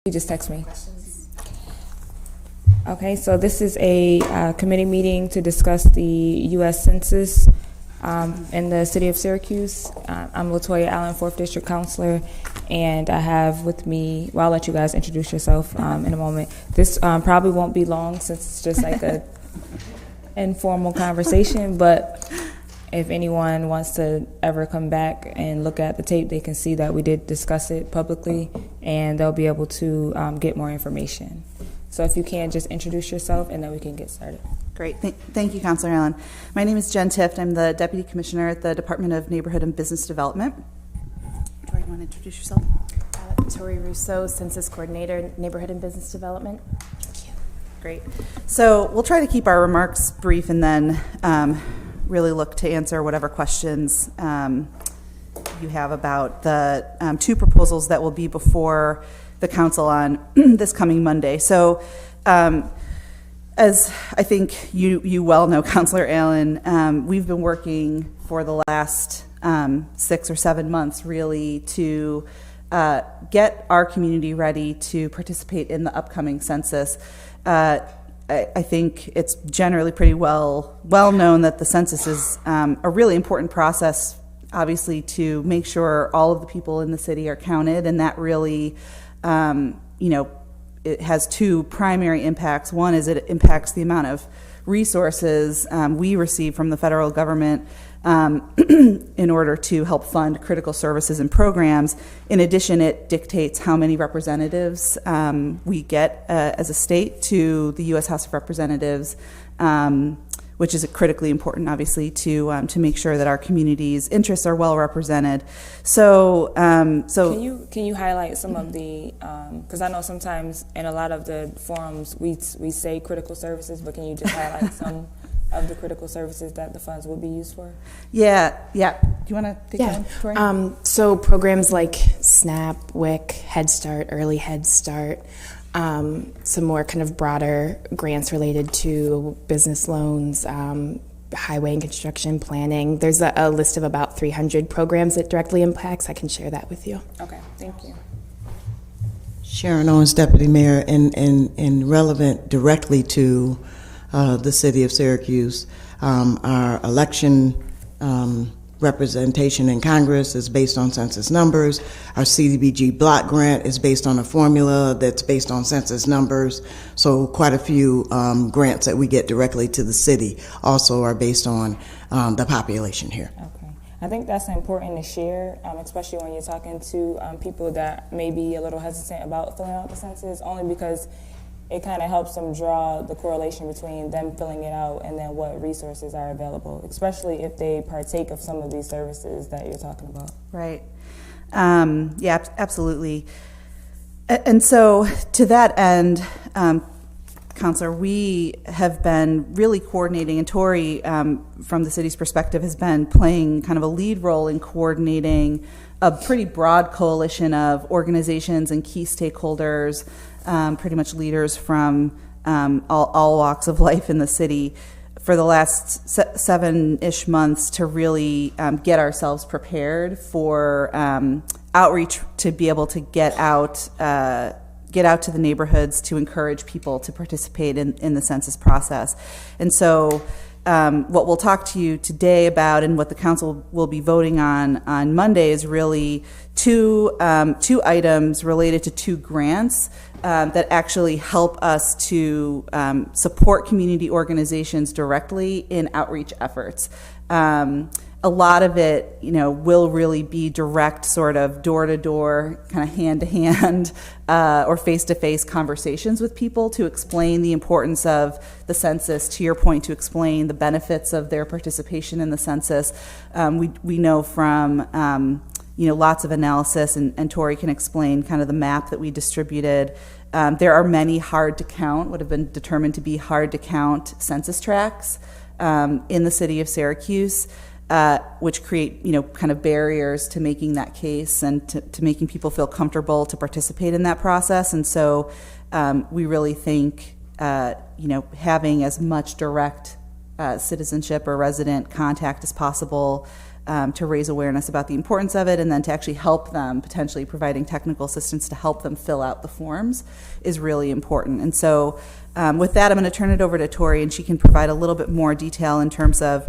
You just text me. Okay, so this is a committee meeting to discuss the U.S. Census in the city of Syracuse. I'm Latoya Allen, 4th District Counselor, and I have with me, well, I'll let you guys introduce yourself in a moment. This probably won't be long since it's just like a informal conversation, but if anyone wants to ever come back and look at the tape, they can see that we did discuss it publicly, and they'll be able to get more information. So if you can, just introduce yourself, and then we can get started. Great. Thank you, Counselor Allen. My name is Jen Tift. I'm the Deputy Commissioner at the Department of Neighborhood and Business Development. Tori, you want to introduce yourself? Tori Rousseau, Census Coordinator, Neighborhood and Business Development. Thank you. Great. So we'll try to keep our remarks brief and then really look to answer whatever questions you have about the two proposals that will be before the council on this coming Monday. So as I think you well know, Councilor Allen, we've been working for the last 6 or 7 months really to get our community ready to participate in the upcoming census. I think it's generally pretty well known that the census is a really important process, obviously, to make sure all of the people in the city are counted, and that really it has two primary impacts. One is it impacts the amount of resources we receive from the federal government in order to help fund critical services and programs. In addition, it dictates how many representatives we get as a state to the U.S. House of Representatives, which is critically important, obviously, to make sure that our community's interests are well represented. So, Can you highlight some of the? Because I know sometimes in a lot of the forums we say critical services, but can you just highlight some of the critical services that the funds will be used for? Yeah. Do you want to take that one, Tori? So programs like SNAP, WIC, Head Start, Early Head Start, some more kind of broader grants related to business loans, highway and construction planning. There's a list of about 300 programs it directly impacts. I can share that with you. Okay, thank you. Sharon Owens, Deputy Mayor, and relevant directly to the city of Syracuse. Our election representation in Congress is based on census numbers. Our CDBG block grant is based on a formula that's based on census numbers. So quite a few grants that we get directly to the city also are based on the population here. Okay. I think that's important to share, especially when you're talking to people that may be a little hesitant about filling out the census, only because it kind of helps them draw the correlation between them filling it out and then what resources are available, especially if they partake of some of these services that you're talking about. Right. Yeah, absolutely. And so to that end, Counselor, we have been really coordinating, and Tori, from the city's perspective, has been playing kind of a lead role in coordinating a pretty broad coalition of organizations and key stakeholders, pretty much leaders from all walks of life in the city for the last 7-ish months to really get ourselves prepared for outreach, to be able to get out to the neighborhoods to encourage people to participate in the census process. And so what we'll talk to you today about, and what the council will be voting on Monday, is really two items related to two grants that actually help us to support community organizations directly in outreach efforts. A lot of it, will really be direct, sort of door-to-door, kind of hand-to-hand or face-to-face conversations with people to explain the importance of the census, to your point, to explain the benefits of their participation in the census. We know from lots of analysis, and Tori can explain kind of the map that we distributed. There are many hard to count, what have been determined to be hard to count census tracts in the city of Syracuse, which create, kind of barriers to making that case and to making people feel comfortable to participate in that process. And so we really think, having as much direct citizenship or resident contact as possible to raise awareness about the importance of it, and then to actually help them, potentially providing technical assistance to help them fill out the forms is really important. And so with that, I'm going to turn it over to Tori, and she can provide a little bit more detail in terms of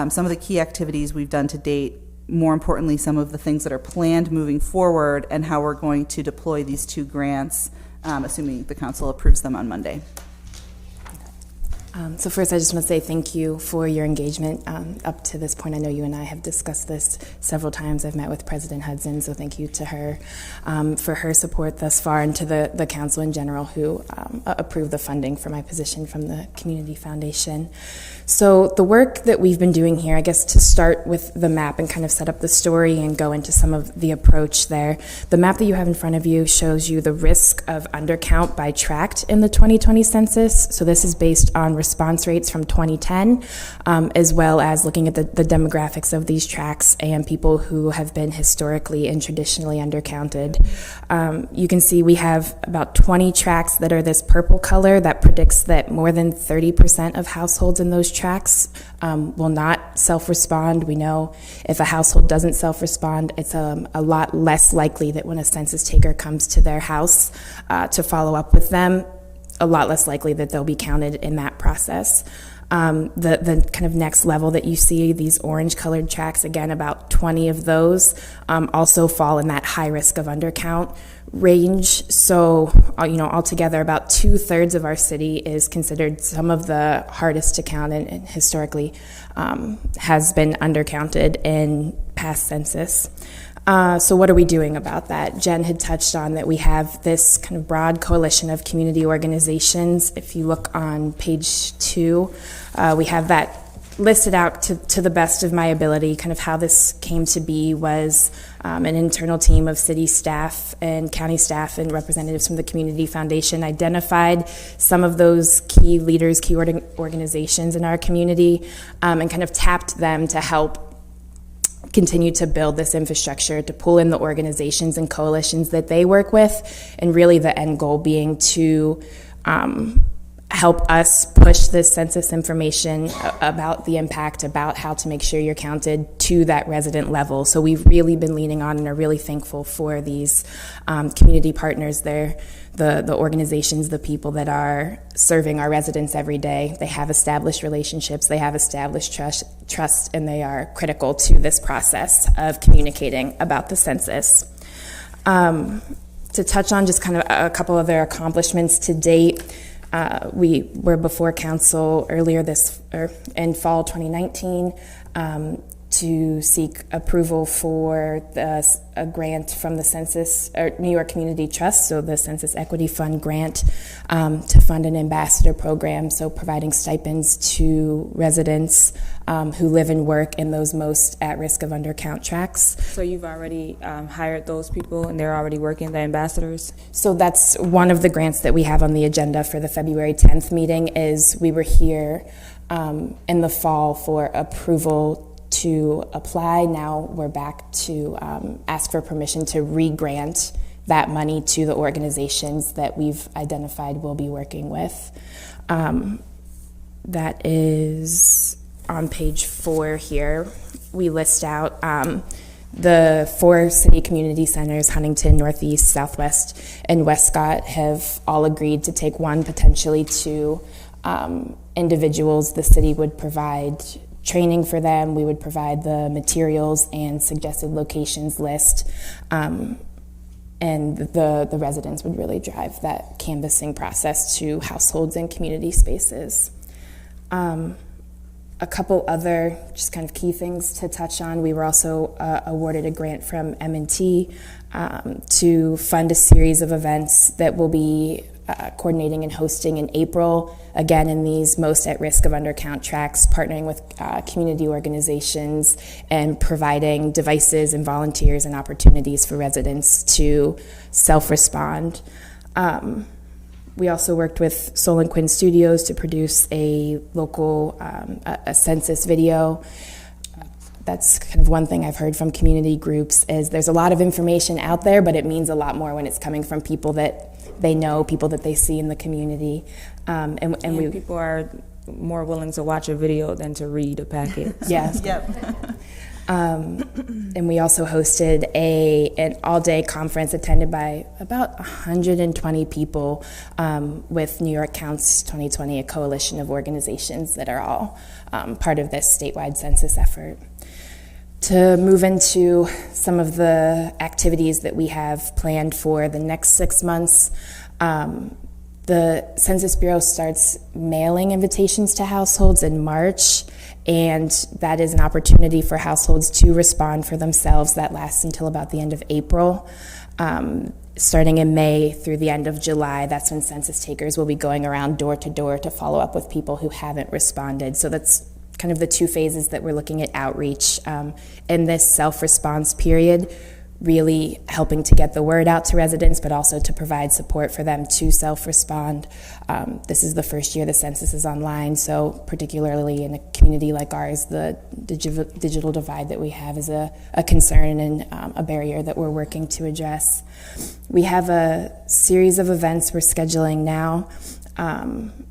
some of the key activities we've done to date, more importantly, some of the things that are planned moving forward, and how we're going to deploy these 2 grants, assuming the council approves them on Monday. So first, I just want to say thank you for your engagement up to this point. I know you and I have discussed this several times. I've met with President Hudson, so thank you to her for her support thus far, and to the council in general who approved the funding for my position from the Community Foundation. So the work that we've been doing here, I guess to start with the map and kind of set up the story and go into some of the approach there, the map that you have in front of you shows you the risk of undercount by tract in the 2020 census. So this is based on response rates from 2010, as well as looking at the demographics of these tracts and people who have been historically and traditionally undercounted. You can see we have about 20 tracts that are this purple color that predicts that more than 30% of households in those tracts will not self-respond. We know if a household doesn't self-respond, it's a lot less likely that when a census taker comes to their house to follow up with them, a lot less likely that they'll be counted in that process. The kind of next level that you see, these orange colored tracts, again, about 20 of those also fall in that high risk of undercount range. So, altogether about 2/3 of our city is considered some of the hardest to count and historically has been undercounted in past census. So what are we doing about that? Jen had touched on that we have this kind of broad coalition of community organizations. If you look on page 2, we have that listed out to the best of my ability. Kind of how this came to be was an internal team of city staff and county staff and representatives from the Community Foundation identified some of those key leaders, key organizations in our community, and kind of tapped them to help continue to build this infrastructure, to pull in the organizations and coalitions that they work with, and really the end goal being to help us push this census information about the impact, about how to make sure you're counted to that resident level. So we've really been leaning on and are really thankful for these community partners. They're the organizations, the people that are serving our residents every day. They have established relationships, they have established trust, and they are critical to this process of communicating about the census. To touch on just kind of a couple of their accomplishments to date, we were before council earlier in fall 2019 to seek approval for a grant from the Census, or New York Community Trust, so the Census Equity Fund grant, to fund an ambassador program, so providing stipends to residents who live and work in those most at risk of undercount tracts. So you've already hired those people and they're already working, the ambassadors? So that's one of the grants that we have on the agenda for the February 10th meeting. Is we were here in the fall for approval to apply. Now we're back to ask for permission to re-grant that money to the organizations that we've identified we'll be working with. That is on page 4 here. We list out the 4 city community centers, Huntington, Northeast, Southwest, and Westcott, have all agreed to take 1, potentially 2 individuals. The city would provide training for them. We would provide the materials and suggested locations list, and the residents would really drive that canvassing process to households and community spaces. A couple other just kind of key things to touch on. We were also awarded a grant from M&T to fund a series of events that will be coordinating and hosting in April, again in these most at risk of undercount tracts, partnering with community organizations and providing devices and volunteers and opportunities for residents to self-respond. We also worked with Soul and Quinn Studios to produce a local a census video. That's kind of one thing I've heard from community groups is there's a lot of information out there, but it means a lot more when it's coming from people that they know, people that they see in the community. And people are more willing to watch a video than to read a packet. Yes. Yep. And we also hosted an all-day conference attended by about 120 people with New York Counts 2020, a coalition of organizations that are all part of this statewide census effort. To move into some of the activities that we have planned for the next 6 months, the Census Bureau starts mailing invitations to households in March, and that is an opportunity for households to respond for themselves. That lasts until about the end of April. Starting in May through the end of July, that's when census takers will be going around door to door to follow up with people who haven't responded. So that's kind of the two phases that we're looking at outreach in this self-response period, really helping to get the word out to residents, but also to provide support for them to self-respond. This is the first year the census is online, so particularly in a community like ours, the digital divide that we have is a concern and a barrier that we're working to address. We have a series of events we're scheduling now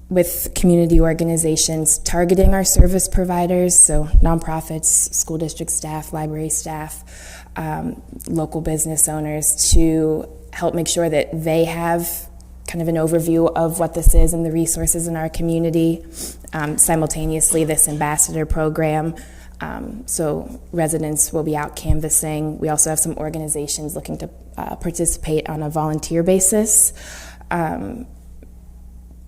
with community organizations targeting our service providers, so nonprofits, school district staff, library staff, local business owners, to help make sure that they have kind of an overview of what this is and the resources in our community. Simultaneously, this ambassador program, so residents will be out canvassing. We also have some organizations looking to participate on a volunteer basis.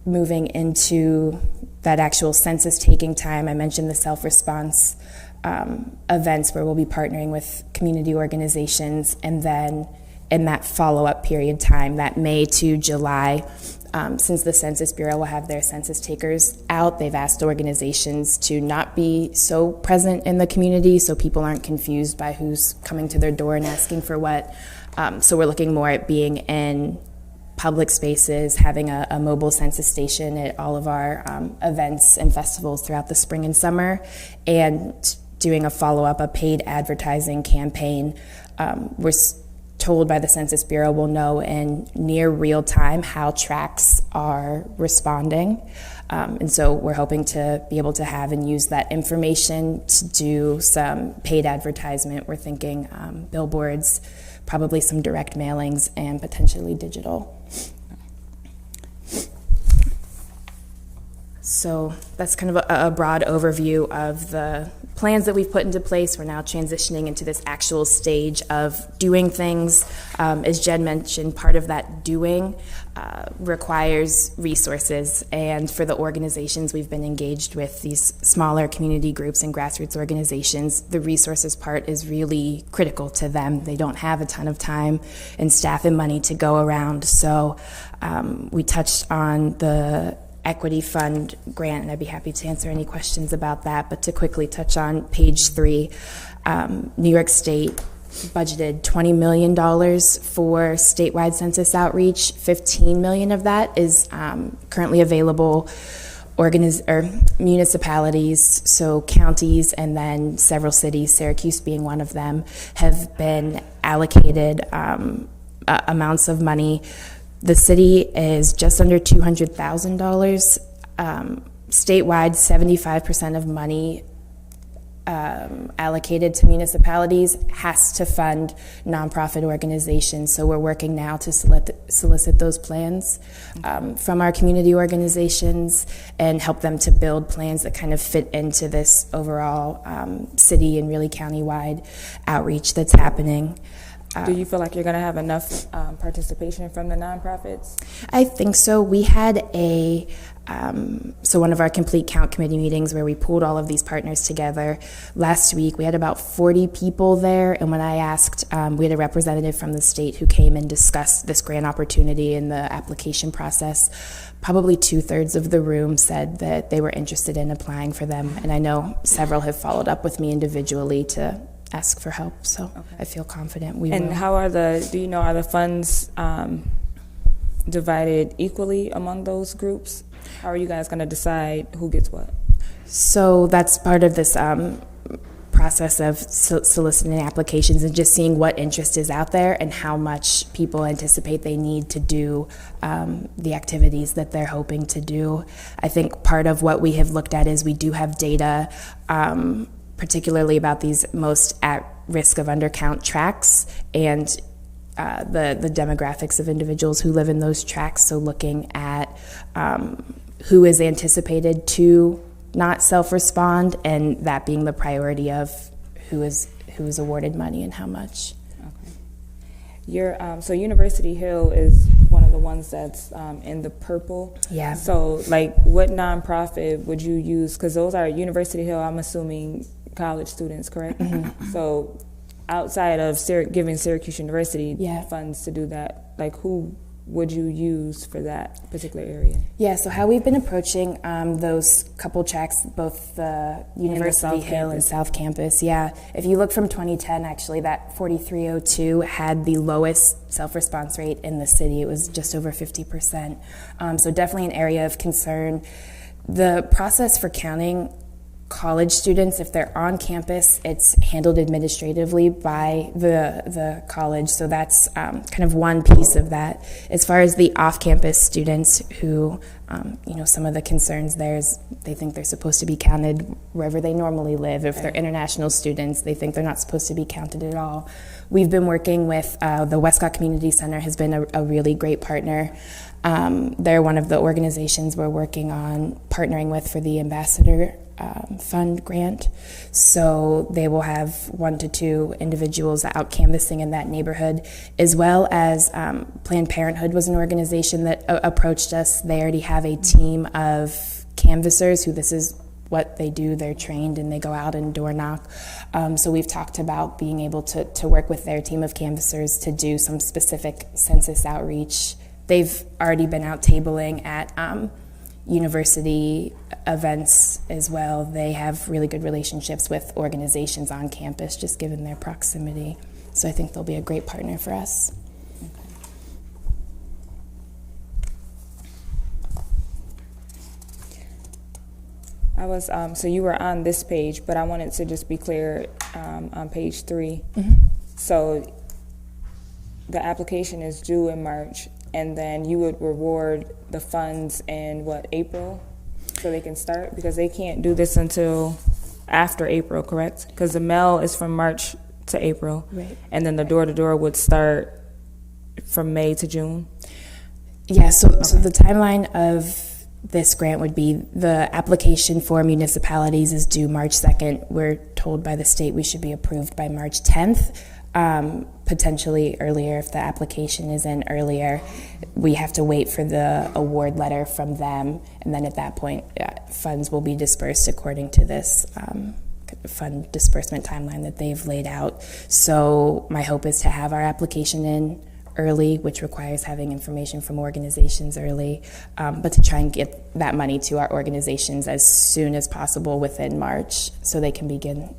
Moving into that actual census taking time, I mentioned the self-response events where we'll be partnering with community organizations, and then in that follow-up period time, that May to July, since the Census Bureau will have their census takers out, they've asked organizations to not be so present in the community so people aren't confused by who's coming to their door and asking for what. So we're looking more at being in public spaces, having a mobile census station at all of our events and festivals throughout the spring and summer, and doing a follow-up, a paid advertising campaign. We're told by the Census Bureau we'll know in near real time how tracts are responding. And so we're hoping to be able to have and use that information to do some paid advertisement. We're thinking billboards, probably some direct mailings, and potentially digital. So that's kind of a broad overview of the plans that we've put into place. We're now transitioning into this actual stage of doing things. As Jen mentioned, part of that doing requires resources, and for the organizations we've been engaged with, these smaller community groups and grassroots organizations, the resources part is really critical to them. They don't have a ton of time and staff and money to go around. So we touched on the Equity Fund grant, and I'd be happy to answer any questions about that. But to quickly touch on page 3, New York State budgeted $20 million for statewide census outreach. $15 million of that is currently available. Municipalities, so counties and then several cities, Syracuse being one of them, have been allocated amounts of money. The city is just under $200,000. Statewide, 75% of money allocated to municipalities has to fund nonprofit organizations. So we're working now to solicit those plans from our community organizations and help them to build plans that kind of fit into this overall city and really county-wide outreach that's happening. Do you feel like you're going to have enough participation from the nonprofits? I think so. We had one of our complete count committee meetings where we pulled all of these partners together last week. We had about 40 people there, and when I asked, we had a representative from the state who came and discussed this grant opportunity and the application process. Probably 2/3 of the room said that they were interested in applying for them, and I know several have followed up with me individually to ask for help, so okay. I feel confident we will. And how are the funds divided equally among those groups? How are you guys going to decide who gets what? So that's part of this process of soliciting applications and just seeing what interest is out there and how much people anticipate they need to do the activities that they're hoping to do. I think part of what we have looked at is we do have data particularly about these most at risk of undercount tracts and the demographics of individuals who live in those tracts. So looking at who is anticipated to not self-respond, and that being the priority of who is awarded money and how much. Okay. So University Hill is one of the ones that's in the purple. Yeah. So like, what nonprofit would you use? Because those are University Hill, I'm assuming college students, correct? Mm-hmm. So outside of giving Syracuse University funds to do that, like who would you use for that particular area? Yeah, so how we've been approaching those couple tracks, both the University Hill and South Campus, if you look from 2010, actually, that 4302 had the lowest self-response rate in the city. It was just over 50%. So definitely an area of concern. The process for counting college students, if they're on campus, it's handled administratively by the college, so that's kind of one piece of that. As far as the off-campus students who, some of the concerns there is they think they're supposed to be counted wherever they normally live. If they're international students, they think they're not supposed to be counted at all. We've been working with the Westcott Community Center has been a really great partner. They're one of the organizations we're working on partnering with for the Ambassador Fund grant. So they will have 1 to 2 individuals out canvassing in that neighborhood, as well as Planned Parenthood was an organization that approached us. They already have a team of canvassers who this is what they do. They're trained and they go out and door knock. So we've talked about being able to work with their team of canvassers to do some specific census outreach. They've already been out tabling at university events as well. They have really good relationships with organizations on campus, just given their proximity. So I think they'll be a great partner for us. I was so you were on this page, but I wanted to just be clear on page 3. Mm-hmm. So the application is due in March, and then you would reward the funds in April, so they can start, because they can't do this until after April, correct? Because the mail is from March to April, right? And then the door-to-door would start from May to June. Yeah. So the timeline of this grant would be the application for municipalities is due March 2nd. We're told by the state we should be approved by March 10th. Potentially earlier if the application is in earlier. We have to wait for the award letter from them, and then at that point funds will be dispersed according to this fund disbursement timeline that they've laid out. So my hope is to have our application in early, which requires having information from organizations early, but to try and get that money to our organizations as soon as possible within March so they can begin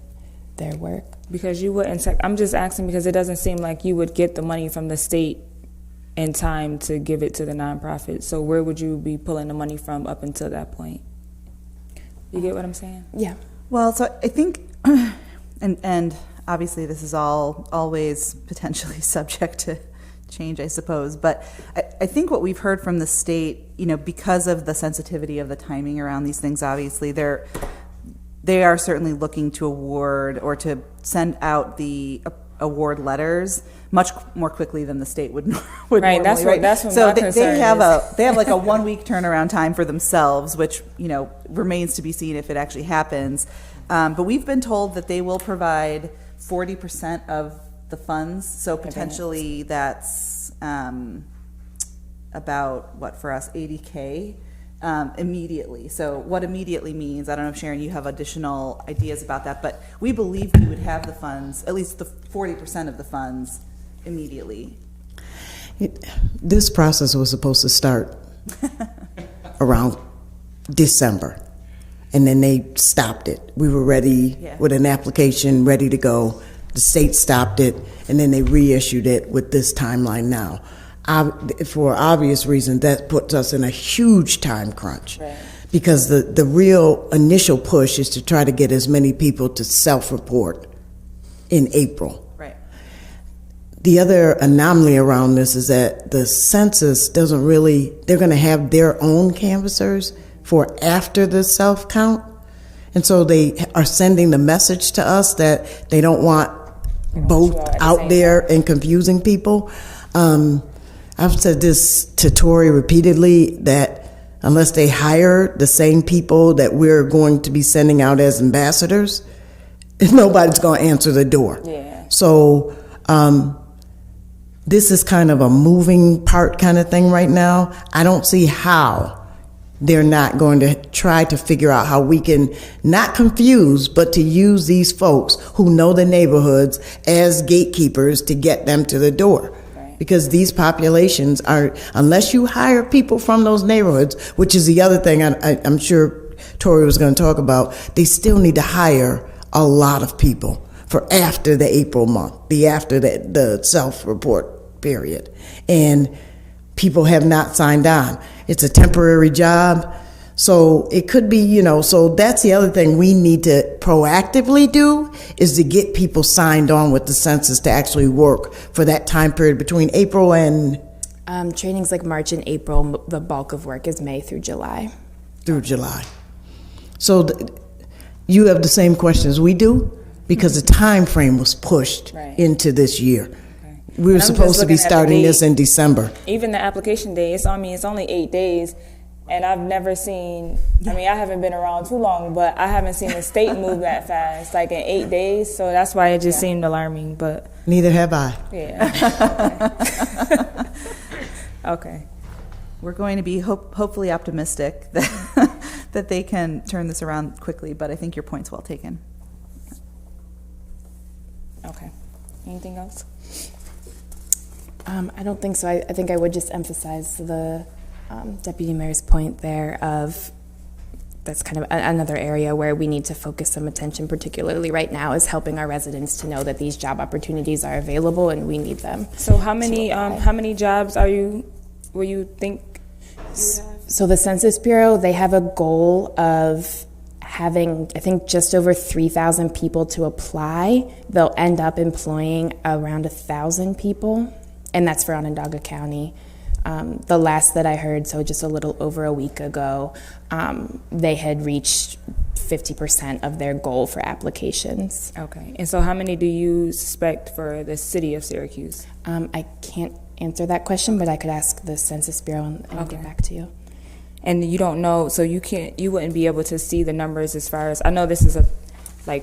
their work. Because you wouldn't, I'm just asking because it doesn't seem like you would get the money from the state in time to give it to the nonprofit. So where would you be pulling the money from up until that point? You get what I'm saying? Yeah. Well, so I think, and obviously this is always potentially subject to change, I suppose, but I think what we've heard from the state, because of the sensitivity of the timing around these things, obviously they are certainly looking to award or to send out the award letters much more quickly than the state would right. Normally. That's what so my concern is. They have like a 1 week turnaround time for themselves, which remains to be seen if it actually happens. But we've been told that they will provide 40% of the funds. So potentially that's about what for us $80K. Immediately. So what immediately means, I don't know if Sharon, you have additional ideas about that, but we believe we would have the funds, at least the 40% of the funds immediately. This process was supposed to start around December, and then they stopped it. We were ready with an application ready to go. The state stopped it, and then they reissued it with this timeline now. For obvious reasons, that puts us in a huge time crunch, right? Because the real initial push is to try to get as many people to self-report in April. Right. The other anomaly around this is that the census doesn't really, they're going to have their own canvassers for after the self-count. And so they are sending the message to us that they don't want both out there and confusing people. I've said this to Tori repeatedly, that unless they hire the same people that we're going to be sending out as ambassadors, nobody's going to answer the door. Yeah. So this is kind of a moving part kind of thing right now. I don't see how they're not going to try to figure out how we can not confuse, but to use these folks who know the neighborhoods as gatekeepers to get them to the door. Right. Because these populations are, unless you hire people from those neighborhoods, which is the other thing I'm sure Tori was going to talk about, they still need to hire a lot of people for after the April month, after the self-report period. And people have not signed on. It's a temporary job. So it could be, so that's the other thing we need to proactively do, is to get people signed on with the census to actually work for that time period between April and... Trainings like March and April, the bulk of work is May through July. Through July. So you have the same questions we do, because the time frame was pushed into this year. We were supposed to be starting this in December. Even the application day, it's only 8 days, and I've never seen, I haven't been around too long, but I haven't seen the state move that fast, like in 8 days, so that's why it just seemed alarming, but. Neither have I. Yeah. Okay. We're going to be hopefully optimistic that they can turn this around quickly, but I think your point's well taken. Okay. Anything else? I don't think so. I think I would just emphasize the Deputy Mayor's point there of that's kind of another area where we need to focus some attention, particularly right now, is helping our residents to know that these job opportunities are available and we need them. So how many jobs will you think you have? So the Census Bureau, they have a goal of having, I think, just over 3,000 people to apply. They'll end up employing around 1,000 people, and that's for Onondaga County. The last that I heard, so just a little over a week ago, they had reached 50% of their goal for applications. Okay. And so how many do you suspect for the city of Syracuse? I can't answer that question, but I could ask the Census Bureau and get back to you. And you don't know, so you wouldn't be able to see the numbers as far as, I know this is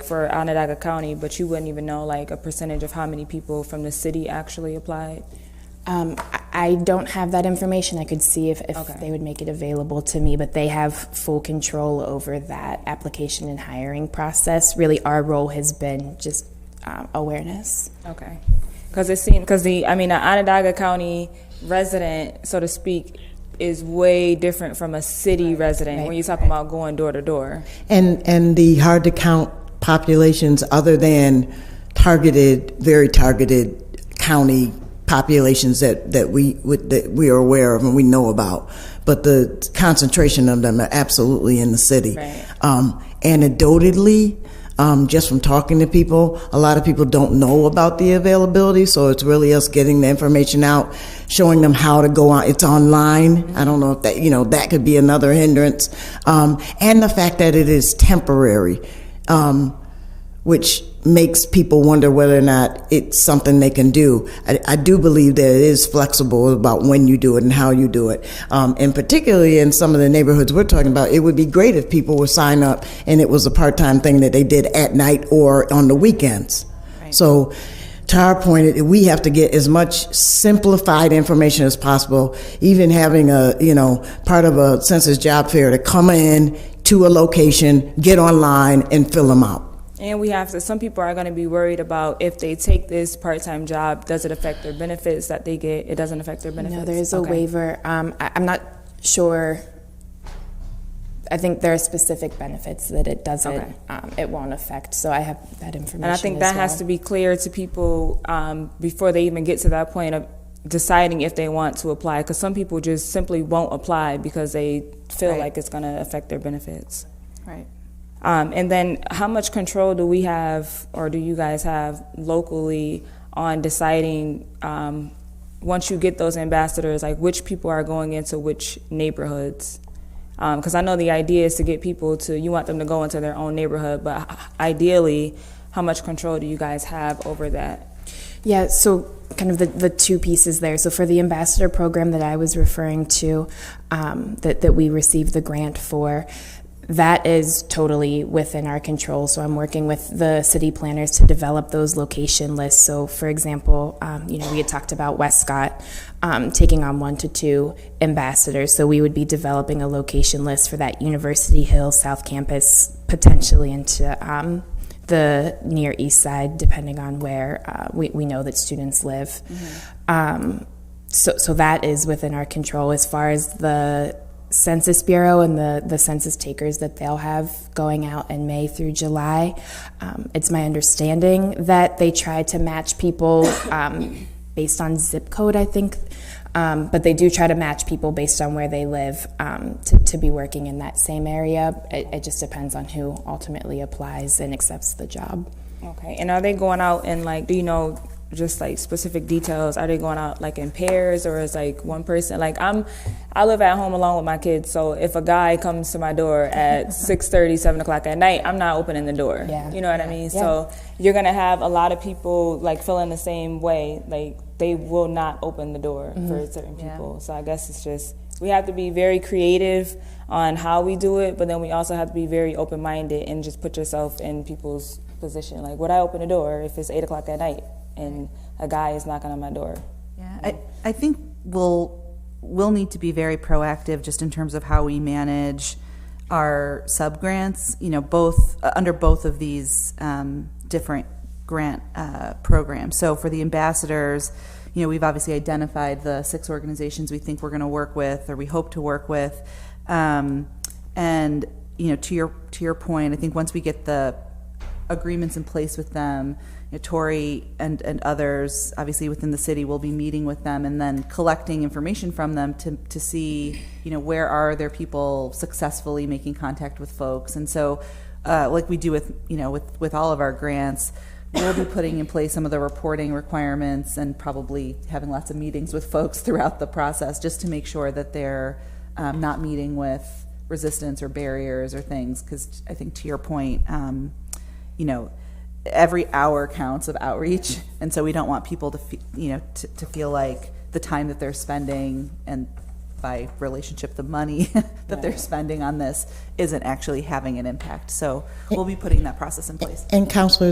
for Onondaga County, but you wouldn't even know like a percentage of how many people from the city actually applied? I don't have that information. I could see if they would make it available to me, but they have full control over that application and hiring process. Really, our role has been just awareness. Okay. Because the Onondaga County resident, so to speak, is way different from a city resident when you're talking about going door to door. And the hard to count populations, other than very targeted county populations that we are aware of and we know about, but the concentration of them are absolutely in the city. Right. Anecdotally, just from talking to people, a lot of people don't know about the availability, so it's really us getting the information out, showing them how to go on. It's online. I don't know if that could be another hindrance. And the fact that it is temporary, which makes people wonder whether or not it's something they can do. I do believe that it is flexible about when you do it and how you do it. And particularly in some of the neighborhoods we're talking about, it would be great if people would sign up and it was a part-time thing that they did at night or on the weekends. Right. So to our point, we have to get as much simplified information as possible, even having part of a census job fair to come in to a location, get online, and fill them out. And we have to, some people are going to be worried about if they take this part-time job, does it affect their benefits that they get? It doesn't affect their benefits? No, there is a waiver. I'm not sure. I think there are specific benefits that it doesn't, it won't affect. So I have that information. And I think that has to be clear to people before they even get to that point of deciding if they want to apply. Because some people just simply won't apply because they feel like it's going to affect their benefits. Right. And then how much control do we have, or do you guys have locally on deciding once you get those ambassadors, like which people are going into which neighborhoods? Because I know the idea is to get people to, you want them to go into their own neighborhood, but ideally, how much control do you guys have over that? Yeah, so kind of the two pieces there. So for the ambassador program that I was referring to, that we received the grant for, that is totally within our control. So I'm working with the city planners to develop those location lists. So for example, we had talked about Westcott taking on 1 to 2 ambassadors. So we would be developing a location list for that University Hill South Campus, potentially into the near east side, depending on where we know that students live. Mm-hmm. So that is within our control. As far as the Census Bureau and the census takers that they'll have going out in May through July, it's my understanding that they try to match people based on zip code, I think, but they do try to match people based on where they live to be working in that same area. It just depends on who ultimately applies and accepts the job. Okay, and are they going out and like, do you know just like specific details? Are they going out like in pairs, or is like one person? Like I live at home alone with my kids, so if a guy comes to my door at 6:30, 7 o'clock at night, I'm not opening the door. Yeah. You know what I mean? Yeah. So you're gonna have a lot of people like feeling the same way. Like they will not open the door for certain people. So I guess it's just, we have to be very creative on how we do it, but then we also have to be very open-minded and just put yourself in people's position. Like, would I open the door if it's 8 o'clock at night and a guy is knocking on my door? Yeah, I think we'll need to be very proactive just in terms of how we manage our sub-grants, both under both of these different grant programs. So for the ambassadors, we've obviously identified the 6 organizations we think we're going to work with, or we hope to work with. And to your point, I think once we get the agreements in place with them, Tori and others, obviously within the city, will be meeting with them and then collecting information from them to see, where are their people successfully making contact with folks. And so, like we do with all of our grants, we'll be putting in place some of the reporting requirements and probably having lots of meetings with folks throughout the process just to make sure that they're not meeting with resistance or barriers or things. Because I think to your point, every hour counts of outreach, and so we don't want people to to feel like the time that they're spending, and by relationship the money that they're spending on this, isn't actually having an impact. So we'll be putting that process in place. And Counselor,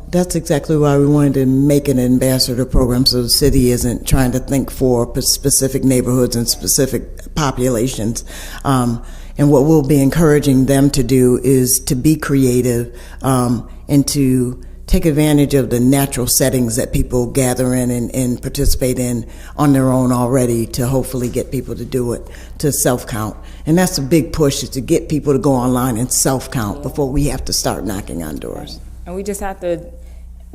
that's exactly why we wanted to make an ambassador program, so the city isn't trying to think for specific neighborhoods and specific populations. And what we'll be encouraging them to do is to be creative and to take advantage of the natural settings that people gather in and participate in on their own already, to hopefully get people to do it, to self-count. And that's a big push, is to get people to go online and self-count before we have to start knocking on doors. And we just have to,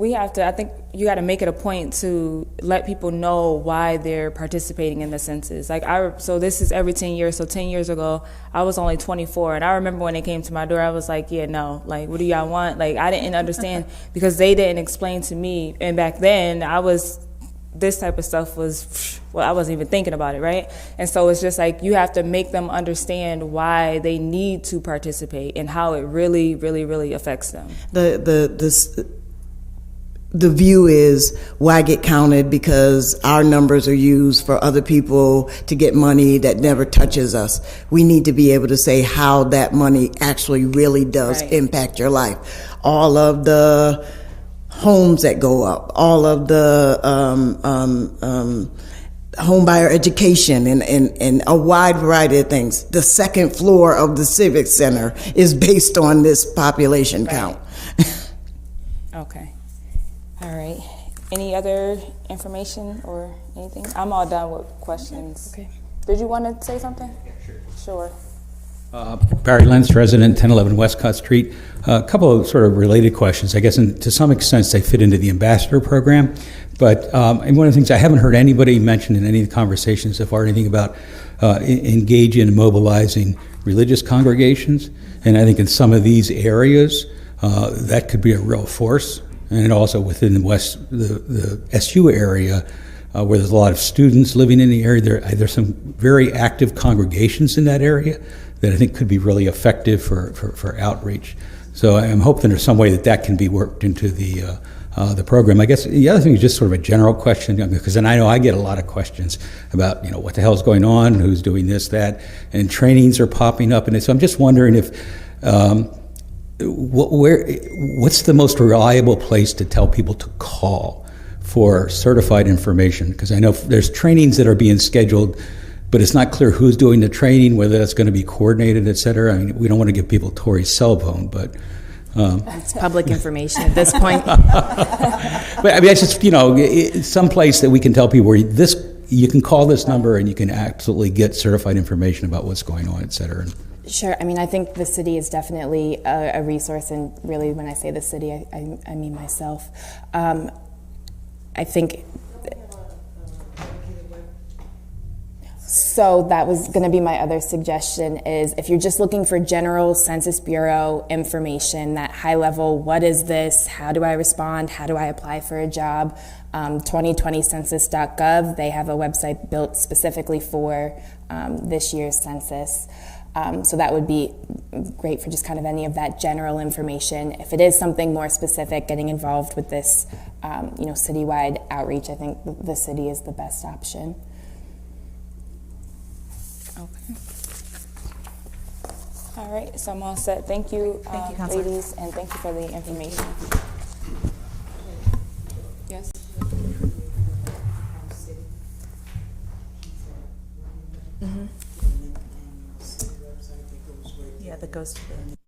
I think you got to make it a point to let people know why they're participating in the census. Like so this is every 10 years. So 10 years ago, I was only 24. And I remember when they came to my door, I was like, yeah, no, like, what do y'all want? Like, I didn't understand because they didn't explain to me. And back then this type of stuff was, I wasn't even thinking about it, right? And so it's just like, you have to make them understand why they need to participate and how it really, really, really affects them. The view is, why get counted? Because our numbers are used for other people to get money that never touches us. We need to be able to say how that money actually really does impact your life. All of the homes that go up, all of the home buyer education, and a wide variety of things. The second floor of the Civic Center is based on this population count. Okay. All right. Any other information or anything? I'm all done with questions. Okay. Did you want to say something? Sure. Barry Lentz, resident, 1011 Westcott Street. A couple of sort of related questions. I guess to some extent they fit into the ambassador program, but and one of the things I haven't heard anybody mention in any of the conversations so far, anything about engaging and mobilizing religious congregations. And I think in some of these areas, that could be a real force. And also within the SU area, where there's a lot of students living in the area. There's some very active congregations in that area that I think could be really effective for outreach. So I'm hoping there's some way that can be worked into the program. I guess the other thing is just sort of a general question, because then I know I get a lot of questions about, what the hell's going on, who's doing this, that, and trainings are popping up. And so I'm just wondering if, what's the most reliable place to tell people to call for certified information? Because I know there's trainings that are being scheduled, but it's not clear who's doing the training, whether that's going to be coordinated, et cetera. I mean, we don't want to give people Tori's cell phone, but... it's public information at this point. But I mean, it's just, it's some place that we can tell people where you can call this number and you can absolutely get certified information about what's going on, et cetera. Sure. I mean, I think the city is definitely a resource, and really when I say the city, I mean myself. I think... So that was going to be my other suggestion, is if you're just looking for general Census Bureau information, that high level, what is this, how do I respond, how do I apply for a job, 2020census.gov, they have a website built specifically for this year's census. So that would be great for just kind of any of that general information. If it is something more specific, getting involved with this citywide outreach, I think the city is the best option. Okay. All right, so I'm all set. Thank you, Counselor. ladies, and thank you for the information. Yes. Yeah, that goes to the...